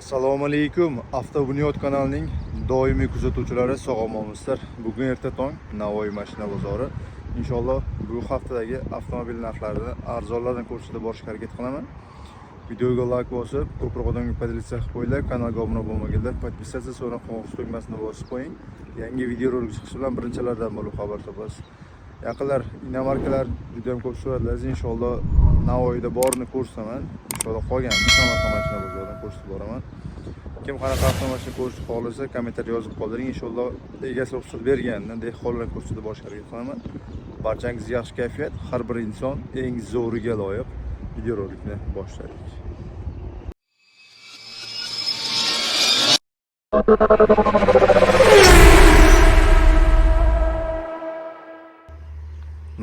Assalomu alaykum. Avtobunyod kanalining doimiy kuzatuvchilari sog'-omonmisizlar. Bugun erta tong Navoiy mashina bozori. Inshaalloh bu haftadagi avtomobil narxlarini arzonlardan ko'rsatib borishga harakat qilaman. Videoga like bosib, ko'proq odamga podelitsiya qilib qo'yinglar. Kanalga obuna bo'lmaganlar podpisatsiya so'ra qo'ng'iroq tugmasini bosib qo'ying. Yangi video rolik chiqishi bilan birinchilardan bo'lib xabar topasiz. Yaqinlar inomarkalar juda ham ko'p so'radingiz. Inshaalloh Navoiyda borini ko'rsataman. Inshaalloh qolgan Samarqand mashina bozoridan ko'rsatib boraman. Kim qanaqa avtomashina ko'rishni xohlasa, kommentar yozib qoldiring. Inshaalloh egasi ruxsat bergandan dehqonlarga ko'rsatib borishga harakat qilaman. Barchangizga yaxshi kayfiyat, har bir inson eng zo'riga loyiq. Videorolikni boshladik.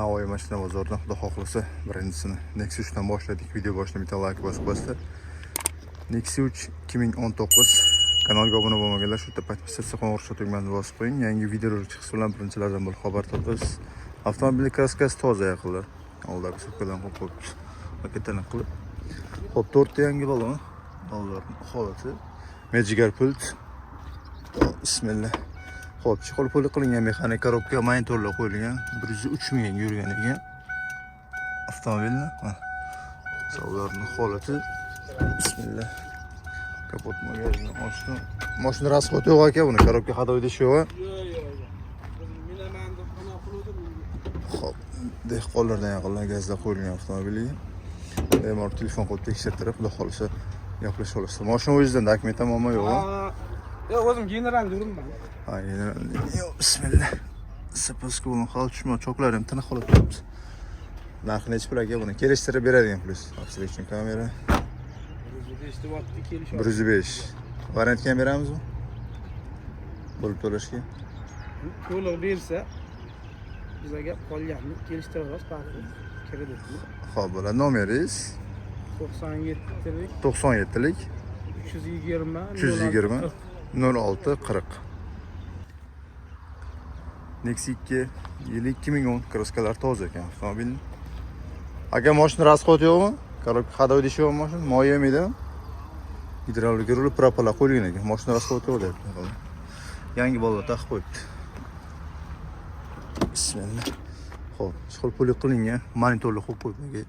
Navoiy mashina bozoridan xudo xohlasa birinchisini Nexia 3 dan boshladik. Video boshida bitta like bosib qo'yasizlar. Nexia 3 2019. Kanalga obuna bo'lmaganlar shu yerda podpisatsiya qo'ng'iroq tugmasini bosib qo'ying. Yangi videolar chiqishi bilan birinchilardan bo'lib xabar topasiz. Avtomobil kraskasi toza yaqinlar. Oldagi so'kkadan qo'yib paketini qilib. Xo'p, 4 ta yangi balon. Balonlarning holati. Mejigar pult. Bismillah. Xo'p, chiqol puli qilingan mexanik korobka monitorlar qo'yilgan. 103 ming yurgan ekan. Avtomobilni. Savlarning holati. Bismillah. Kapot magazini ochdim. Mashina rasxoti yo'q ekan, buni korobka hadoidish yo'q. Yo'q. Minamanni qana qiluvdim. Xo'p, dehqonlardan yaqinlar gazlab qo'yilgan avtomobilga. Bemalol telefon qo'yib tekshirtirib, xudo xolisa gaplasha olasiz. Mashina o'zidan dokument muammo yo'q. Yo'q, o'zim generalni yuribman. Aynen. Bismillah. Sapaska bo'lgan hol tushma choqlar ham tiniq qolib turibdi. Narxi necha pul aka buni? Kelishtirib beradigan plyus. Topshirish uchun kamera. 105. Variantga ham beramizmi? Bo'lib to'lashga. To'liq bersa bizga qolganini kelishtiramiz, paxta kreditni. Xo'p, bo'ladi. Nomeringiz 97lik 97lik 320 06 40. Nexia 2 yili 2010 kraskalar toza ekan avtomobilning. Aka mashina rasxoti yo'qmi? Korobka hadoidish yo'qmi mashina? Moya yemaydimi? Gidravlik ruli propalar qo'yilgan ekan. Mashina rasxoti yo'q deyapti. Yangi bollar taqib qo'yibdi. Bismillah. Xo'p, chiqol puli qilingan monitorlar qo'yib qo'yibdi.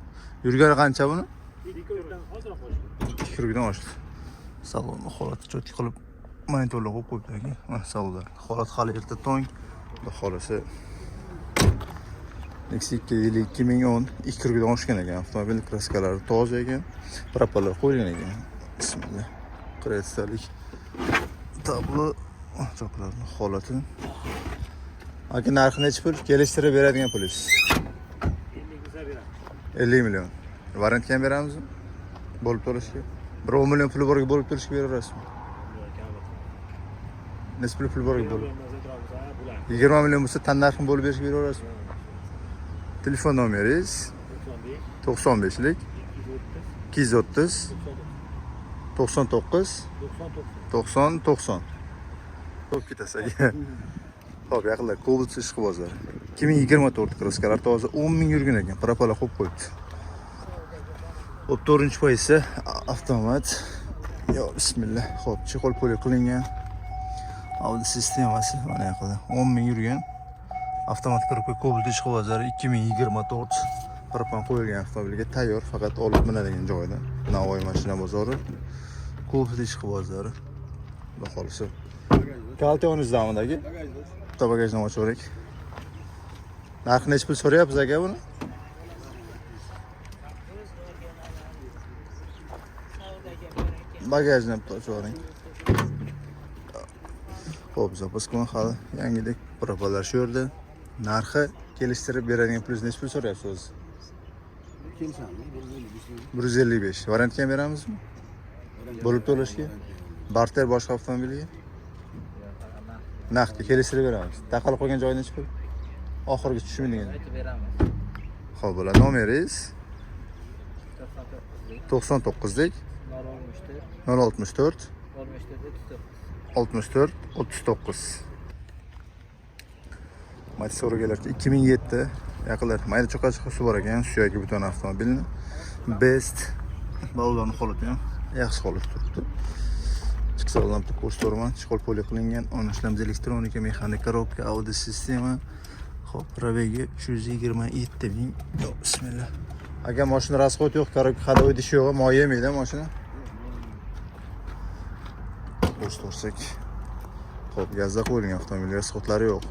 Yurgani qancha buni? 2 dan oshdi. Salonni holati cho'tki qilib monitorlar qo'yib qo'yibdi aka. Mana savdolar. Holat hali erta tong. Xudo xolasa Nexia 2 yili 2010 2 dan oshgan ekan. Avtomobil kraskalari toza ekan. Propalar qo'yilgan ekan. Bismillah. Kretsalik. Tablo choqlarning holati. Aka narxi necha pul? Kelishtirib beradigan pulingiz. 50 million. Variantga ham beramizmi? Bo'lib to'lashga. 1 million puli borga bo'lib to'lashga beraverasizmi? Necha pul borga bo'lib? 20 million bo'lsa tan narxini bo'lib berishga beraverasizmi? Telefon nomeringiz 95lik 230 99 90. Xo'p, ketasiz aka. Xo'p, yaqinlar Cobalt ishqi bozori. 2024 kraskalar toza 10 ming yurgan ekan. Propalar qo'yib qo'yibdi. Xo'p, 4-poy esa avtomat. Yo, bismillah. Xo'p, chiqol puli qilingan. Audio sistemasi mana yoqda 10 ming yurgan. Avtomat korobka Cobalt ishqi bozori 2024 propan qo'yilgan avtomobilga tayyor, faqat olib minadigan joyda. Navoiy mashina bozori. Cobalt ishqi bozori. Xudo xolisa. Kaltiyoniz damidagi. Bitta bagajni ochib o'rik. Narxi necha pul so'rayapsiz aka buni? Bagajni ochib o'ring. Xo'p, zapaskon hali yangidek propalar shu yerda. Narxi kelishtirib beradigan plyus necha pul so'rayapsiz o'zi? 155. Variantga ham beramizmi? Bo'lib to'lashga? Barter boshqa avtomobilga? Naqdga kelishtirib beramiz. Taqalib qolgan joyi necha pul? Oxirgi tushunmagan. Aytib beramiz. Xo'p, bo'ladi. Nomeringiz 99lik 064 64 39. Motosorgalar 2007 yaqinlar mayda cho'qqa chiqib bor ekan. Suyagi butun avtomobilni. Best balonlarning holati ham yaxshi holatda turibdi. sog'lom ko'rsatvorman. Chexol poli qilingan. O'rnashlarimiz elektronika, mexanik korobka, audio sistema. Xo'p, probegi 327 ming. Bismillah. Aka mashina rasxod yo'q, korobka hadovoy idishi yo'q, moy yemaydi mashina. Ko'rsatsak. Xo'p, gazda qo'yilgan avtomobil, rasxodlari yo'q.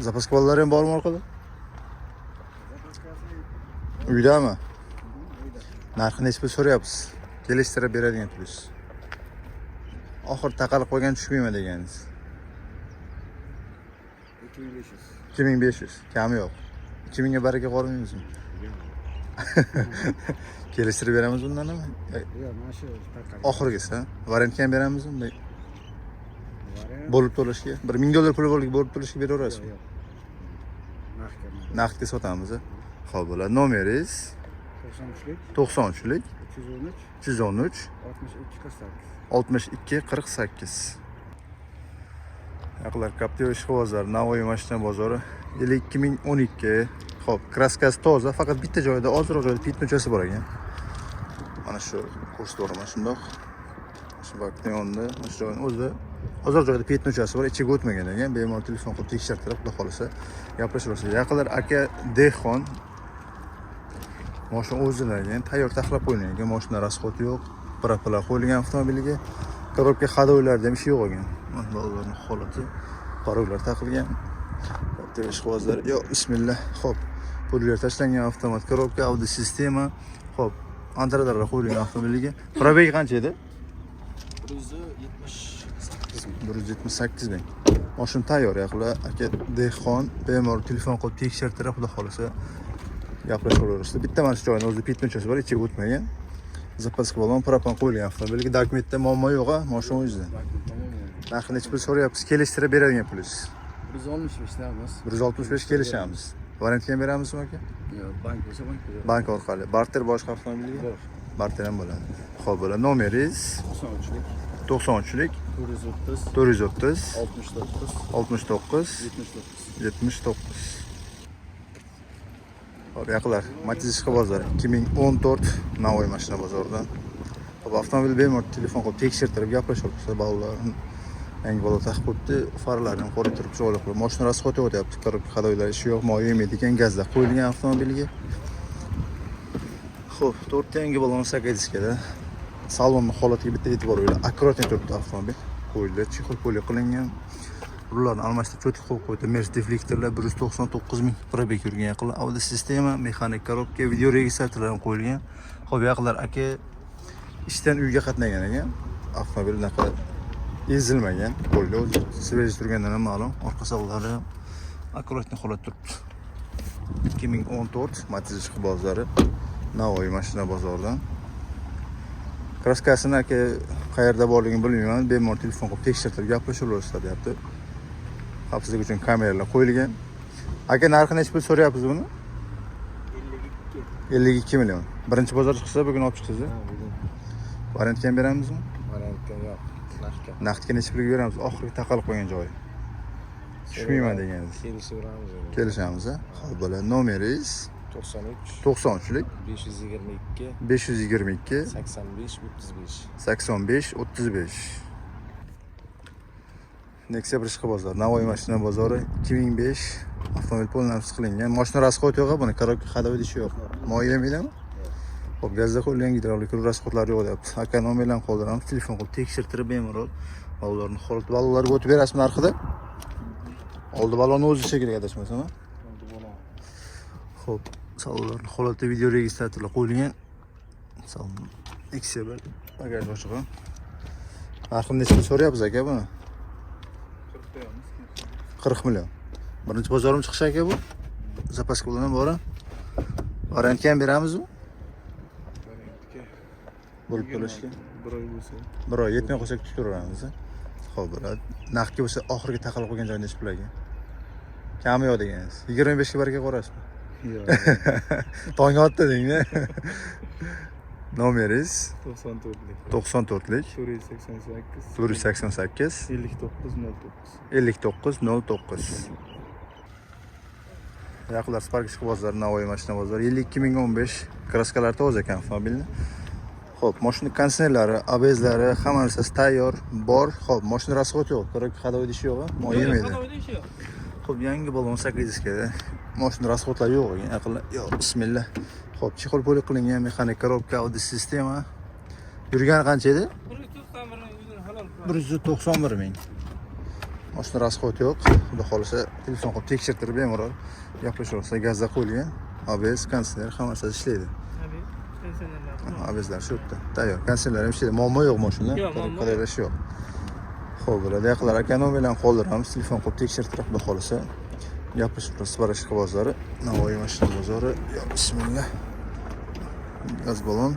Zapaska bolalar ham bormi orqada? Uydami? Narxini nechta so'rayapsiz? Kelishtirib beradigan tursiz. Oxir taqalib qo'ygan tushmaymi deganingiz. 2500. Kami yo'q. 2000 ga baraka qolmaymizmi? Kelishtirib beramiz bundan nima? Yo'q, mana shu taqalib. Oxirgisi, variantga ham beramizmi bunday? Bo'lib to'lashga, $1000 puli bo'lib to'lashga beraverasizmi? Yo'q. Naqdga sotamiz. Xo'p, bo'ladi. Nomeringiz 93lik 93lik 313 313 62 48. 62 48. Yaqlar Captiva ishqibozlar, Navoiy mashina bozori 52012. Xo'p, kraskasi toza, faqat bitta joyda ozroq joyda petnochasi bor ekan. Mana shu ko'rsatvorman shundoq. Shu vaqtda yonda, shu joyning o'zida ozroq joyda petnochasi bor, ichiga o'tmagan ekan. Bemalol telefon qilib tekshirtirib, xudo xolasa gaplashaverasiz. Yaqinlar aka Dehqon mashina o'zidan tayyor taxlab qo'yilgan ekan. Mashina rasxoti yo'q, pirapilar qo'yilgan avtomobiliga. Korobka hadovoylarda ham ish yo'q ekan. Mana bolalarning holati, paroglar taqilgan. Captiva ishqibozlar. Yo, bismillah. Xo'p, pullar tashlangan avtomat korobka, audio sistema. Xo'p, antralarga qo'yilgan avtomobiliga. Probegi qancha edi? 178 ming. Mashina tayyor yaqlar aka Dehqon, bemalol telefon qilib tekshirtirib, xudo xolasa gaplashaverasizlar. Bitta mana shu joyning o'zida petnochasi bor, ichiga o'tmagan. Zapaska balon propan qo'yilgan avtomobilga. Dokumentda muammo yo'q-a, mashina o'zida. Narxini nechta pul so'rayapsiz? Kelishtirib beradigan pulingiz. 165 damiz. 165 kelishamiz. Variantga ham beramizmi aka? Yo'q, bank bo'lsa bank beradi. Bank orqali. Barter boshqa avtomobilga? Bor. Barter ham bo'ladi. Xo'p, bo'ladi. Nomeringiz 93lik 93lik 430 430 69 69 79. 79. Hop, yaqinlar, Matiz ishqibozlari 2014 Navoiy mashina bozoridan. Hop, avtomobil bemalol telefon qilib tekshirtirib gaplashaverasiz. Bolalarni yangi bola taqib qo'yibdi, farlarni ham qo'riqtirib chiroyli qilib. Mashina rasxoti o'tyapti, korobka hadovoylar ishi yo'q, moy yemaydi ekan, gazda qo'yilgan avtomobilga. Xo'p, 4 ta yangi balon sakadiskada. Salonning holatiga bitta e'tibor beringlar. Akkuratni turibdi avtomobil. Qo'yildi, chexol poli qilingan. Rullarni almashtirib cho'tib qo'yib qo'ydi. Merz deflektorlar 199 ming probeg yurgan yaqinlar. Audio sistema, mexanik korobka, video registratorlar ham qo'yilgan. Xo'p, yaqinlar aka ishdan uyga qatnagan ekan. Avtomobil unaqa ezilmagan. Qo'lda o'zi svej turgandan ham ma'lum. Orqa savlari akkuratni holat turibdi. 2014 Matiz ishqibozlari Navoiy mashina bozoridan. Kraskasini aka qayerda borligini bilmayman. Bemalol telefon qilib tekshirtirib gaplashaverasizlar deyapti. Xavfsizlik uchun kameralar qo'yilgan. Aka narxini nechta pul so'rayapsiz buni? 52 million. Birinchi bozor chiqsa bugun olib chiqsiz. Variantga ham beramizmi? Variantga yo'q. Naqdga. Naqdga nechta pulga beramiz? Oxirgi taqalib qo'ygan joyi. Tushmayman deganingiz. Kelishaveramiz. Kelishamiz, a? Xo'p, bo'ladi. Nomeringiz 93lik 522 522 85 35. 85 35. Nexia bir ishqibozlar, Navoiy mashina bozori 2005 avtomobil polnamsiz qilingan. Mashina rasxoti yo'q, buni korobka hadovoy idishi yo'q. Moy yemaydimi? Xo'p, gazda qo'yilgan gidravlik rasxotlari yo'q deyapti. Aka nomerlarni qoldiramiz, telefon qilib tekshirtirib bemalol balolarni holati balonlarga o'tib berasizmi narxida? Oldi balonni o'zi shekilga adashmasam, ha? Xo'p, salonlarni holati video registratorlar qo'yilgan. Salon Nexia bir bagaj ochiq. Narxini nechta so'rayapsiz aka buni? 40 million. Birinchi bozorimiz chiqish aka bu. Zapaska bilan ham bor. Variantga ham beramizmi? Bo'lib to'lashga. Bir oy bo'lsa. Bir oy yetmay qolsak tutaveramiz. Xo'p, bo'ladi. Naqdga bo'lsa oxirgi taqalib qolgan joyini nechta pul aka? Kami yo'q deganingiz. 25 ga baraka qo'rasizmi? Yo'q. Tong otdi deng-da. Nomeringiz 94lik 94lik 488 488 59 09. 5909. Yaqinlar Spark ishqibozlari Navoiy mashina bozori 52015 kraskalar toza ekan avtomobilni. Xo'p, mashina konditsionerlari, ABS'lari, hamma narsasi tayyor, bor. Xo'p, mashina rasxod yo'q. Ko'rak hadovoy idishi yo'q, moy yemaydi. Xo'p, yangi balon 8 diskada. Mashina rasxodlar yo'q ekan. Aqlli. Yo, bismillah. Xo'p, chexol polik qilingan mexanik korobka, audio sistema. Yurgani qancha edi? 191 ming. Mashina rasxod yo'q. Xudo xolisa telefon qilib tekshirtirib bemalol gaplashaversa, gazda qo'yilgan. ABS, konditsioner hamma narsasi ishlaydi. ABSlar shu yerda. Tayyor. Konditsionerlar ham ishlaydi. Muammo yo'q mashinada. Yo'q, muammo qadalash yo'q. Xo'p, bo'ladi. Yaqinlar aka nomerlarni qoldiramiz. Telefon qilib tekshirtirib, xudo xolisa gaplashaversa, Svarashka bozori, Navoiy mashina bozori. Yo, bismillah. Gaz balon.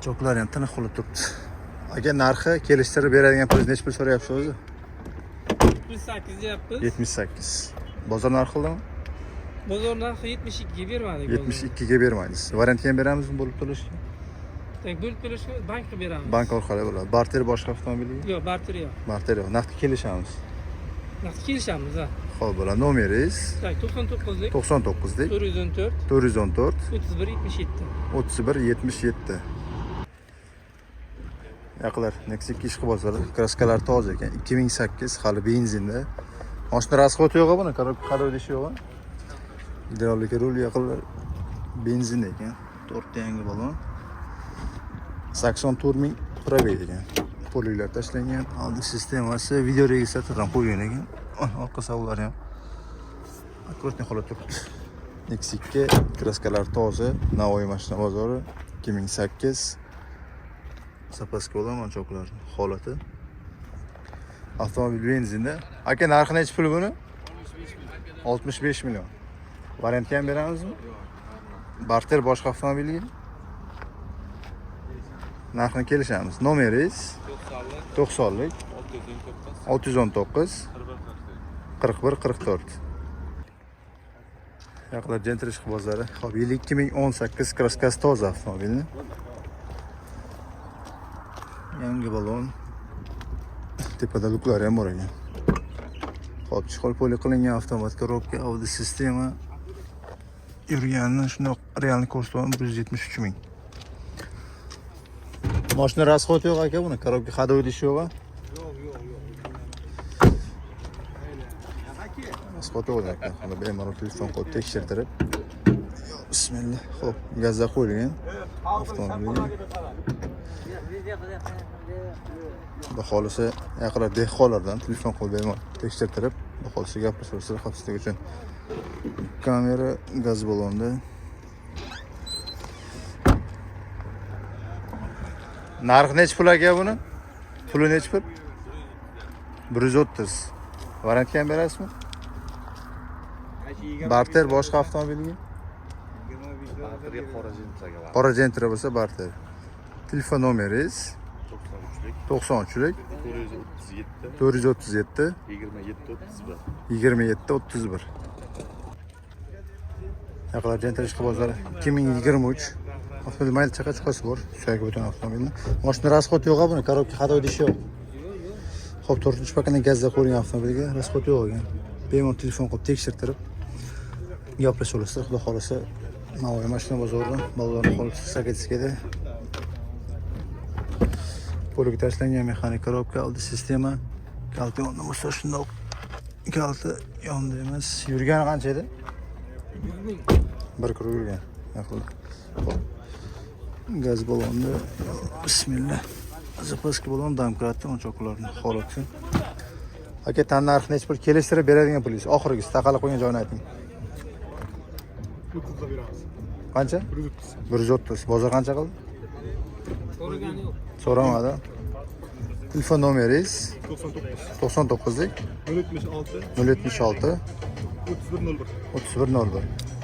Cho'qlar ham tiniq qilib turibdi. Aka, narxi kelishtirib beradigan pul necha pul so'rayapsiz o'zi? 78 deyapmiz. 78. Bozor narxi qildimi? Bozor narxi 72 ga bermadik. 72 ga bermaymiz. Variantga ham beramizmi bo'lib to'lashga? Bo'lib to'lashga bankga beramiz. Bank orqali bo'ladi. Barter boshqa avtomobilga? Yo'q, barter yo'q. Barter yo'q. Naqd kelishamiz. Naqd kelishamiz, ha. Xo'p, bo'ladi. Nomeringiz 99lik 99lik 414 414 31 77. 31 77. Yaqinlar, Nexia ishqi bozori. Kraskalar toza ekan. 2008 hali benzinda. Mashina rasxod yo'q buni, hadovoy idishi yo'q. Gidravlika rul yaqinlar benzin ekan. 4 ta yangi balon. 84 ming probeg ekan. Poliklar tashlangan. Audio sistemasi, video registrator ham qo'ygan ekan. Orqa savlari ham akkuratni holatda turibdi. Nexia kraskalar toza, Navoiy mashina bozori 2008. Zapaska bo'laman cho'qlar holati. Avtomobil benzinda. Aka, narxi necha pul buni? 65 million. Variantga ham beramizmi? Barter boshqa avtomobilga? Narxini kelishamiz. Nomeringiz 90lik 619 41 44. Yaqinlar Gentrish bozori. Xo'p, yil 2018 kraskasi toza avtomobilni. Yangi balon. Tepada luklar ham bor ekan. Xo'p, chexol polik qilingan avtomat korobka, audio sistema. Yurganini shundoq realni ko'rsatdim 173 ming. Mashina rasxod yo'q aka buni, korobka hadovoy idishi yo'q. Yo'q. Rasxod yo'q aka. Hali bemalol telefon qilib tekshirtirib. Bismillah. Xo'p, gazda qo'yilgan avtomobil. Baholisi yaqinlar dehqonlardan telefon qilib bemalol tekshirtirib, baholisi gaplashaversa xavfsizlik uchun. Kamera gaz balonda. Narxi necha pul aka buni? Puli necha pul? 130. Variantga ham berasizmi? Barter boshqa avtomobilga? Qora Gentra bo'lsa barter. Telefon nomeringiz 93lik 437 27 31. Yaqinlar Gentra ishqi bozori 2023. Avtomobil mayli chaqa chiqasi bor. Suyagi butun avtomobilni. Mashina rasxod yo'q buni, korobka hadovoy idishi yo'q. Xo'p, 4-pakana gazda qo'yilgan avtomobilga rasxod yo'q ekan. Bemalol telefon qilib tekshirtirib gaplashaversa, xudo xolisa Navoiy mashina bozoridan bolalarning holati 8 diskada. Polik tashlangan mexanik korobka, audio sistema. Kalti yonda bo'lsa shundoq. Kalti yonda emas. Yurgani qancha edi? 1 kilo yurgan. Yaqinlar. Gaz balonda. Bismillah. Zapaska balon damkratda o'choqlarning holati. Aka, tan narxi necha pul kelishtirib beradigan pulingiz? Oxirgisi taqalib qo'ygan joyini ayting. 130 ga beramiz. Qancha? 130. Bozor qancha qildi? So'ragani yo'q. So'ramadi. Telefon nomeringiz 99 99lik 076 076 3101. 3101.